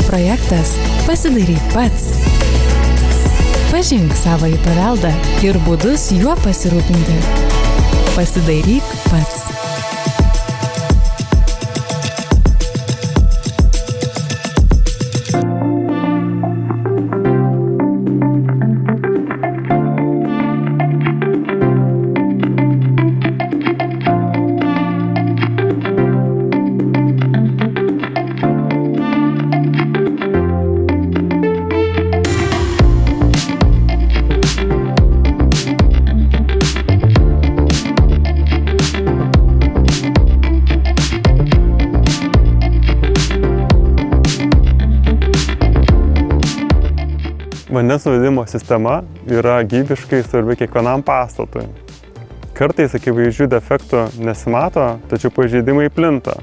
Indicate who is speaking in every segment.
Speaker 1: Projektas Pasidairyk pats. Pažink savąjį paveldą ir būdus juo pasirūpinti. Pasidairyk pats.
Speaker 2: Vandens nuvedimo sistema yra gyvybiškai svarbi kiekvienam pastatui. Kartais akivaizdžių defektų nesimato, tačiau pažeidimai plinta.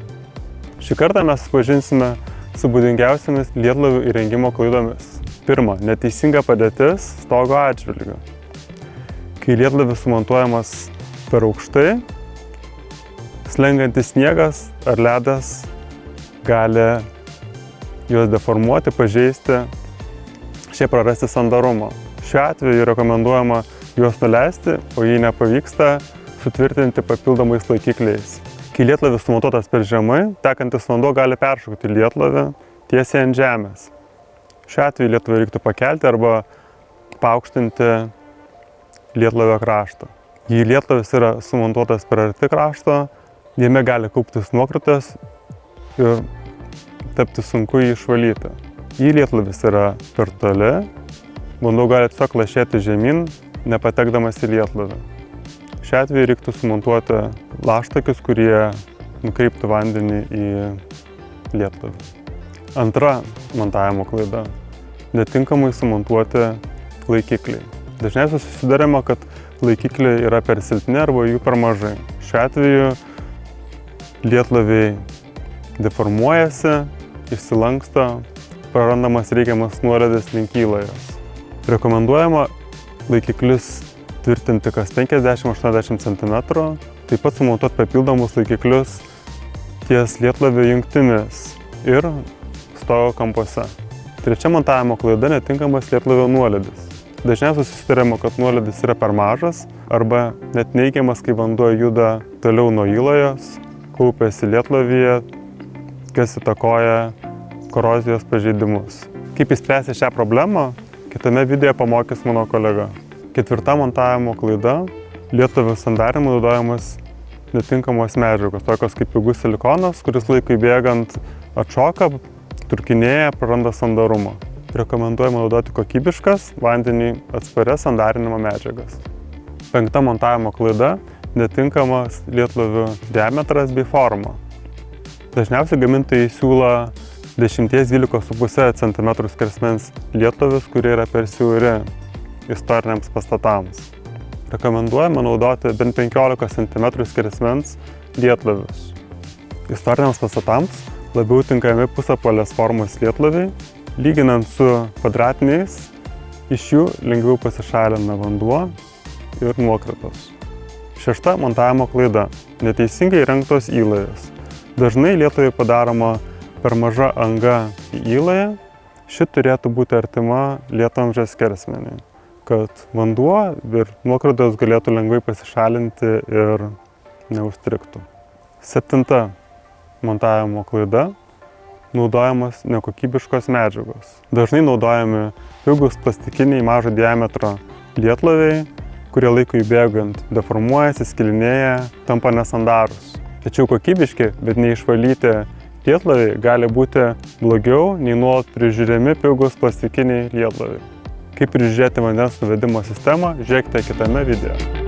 Speaker 2: Šį kartą mes susipažinsime su būdingiausiamis lietlavių įrengimo klaidomis. Pirma, neteisinga padėtis stogo atžvilgiu. Kai lietlavis sumontuojamas per aukštai, slengantis sniegas ar ledas gali juos deformuoti, pažeisti, šiaip prarasti sandarumą. Šiuo atveju rekomenduojama juos nuleisti, o jei nepavyksta, sutvirtinti papildomais laikikliais. Kai lietlavis sumontuotas per žemai, tekantis vanduo gali peršokti lietlavį tiesiai ant žemės. Šiuo atveju lietlavį reiktų pakelti arba paaukštinti lietlavio kraštą. Jei lietlavis yra sumontuotas per arti krašto, jame gali kauptis nuokritas ir tapti sunku jį išvalyti. Jei lietlavis yra per toli, vanduo gali tiesiog lašėti žemyn, nepatekdamas į lietlavį. Šiuo atveju reiktų sumontuoti laštakius, kurie nukreiptų vandenį į lietlavį. Antra montavimo klaida – netinkamai sumontuoti laikikliai. Dažniausiai susidarima, kad laikikliai yra per silpni arba jų per mažai. Šiuo atveju lietlaviai deformuojasi, išsilanksto, prarandamas reikiamas nuolydis link įlajos. Rekomenduojama laikiklius tvirtinti kas 50-80 cm, taip pat sumontuoti papildomus laikiklius ties lietlavio jungtimis ir stogo kampuose. Trečia montavimo klaida – netinkamas lietlavio nuolydis. Dažniausiai susidariama, kad nuolydis yra per mažas arba net neigiamas, kai vanduo juda toliau nuo įlajos, kaupiasi lietlavyje, kas įtakoja korozijos pažeidimus. Kaip išspręsti šią problemą, kitame video pamokys mano kolega. Ketvirta montavimo klaida – lietlavių sandarinimui naudojamas netinkamos medžiagos, tokios kaip pigus silikonas, kuris laikui bėgant atšoka, trūkinėja, praranda sandarumą. Rekomenduojama naudoti kokybiškas, vandeniui atsparias sandarinimo medžiagas. Penkta montavimo klaida – netinkamas lietlavių diametras bei forma. Dažniausiai gamintojai siūlo 10–12,5 cm skersmens lietlavius, kurie yra per siauri istoriniams pastatams. Rekomenduojama naudoti bent 15 cm skersmens lietlavius. Istoriniams pastatams labiau tinkami pusapvalės formos lietlaviai, lyginant su kvadratiniais, iš jų lengviau pasišalina vanduo ir nuokritos. Šešta montavimo klaida – neteisingai įrengtos įlajos. Dažnai lietlaviai padaroma per maža anga į įlają, ši turėtų būti artima lietvamzdžio skersmeniui, kad vanduo ir nuokritos galėtų lengvai pasišalinti ir neužstrigtų. Septinta montavimo klaida – naudojamas nekokybiškos medžiagos. Dažnai naudojami pigūs plastikiniai mažo diametro lietlaviai, kurie laikui bėgant deformuojasi, skilinėja, tampa nesandarūs. Tačiau kokybiški, bet neišvalyti lietlaviai gali būti blogiau nei nuolat prižiūrimi pigūs plastikiniai lietlaviai. Kaip prižiūrėti vandens nuvedimo sistemą, žiūrėkite kitame video.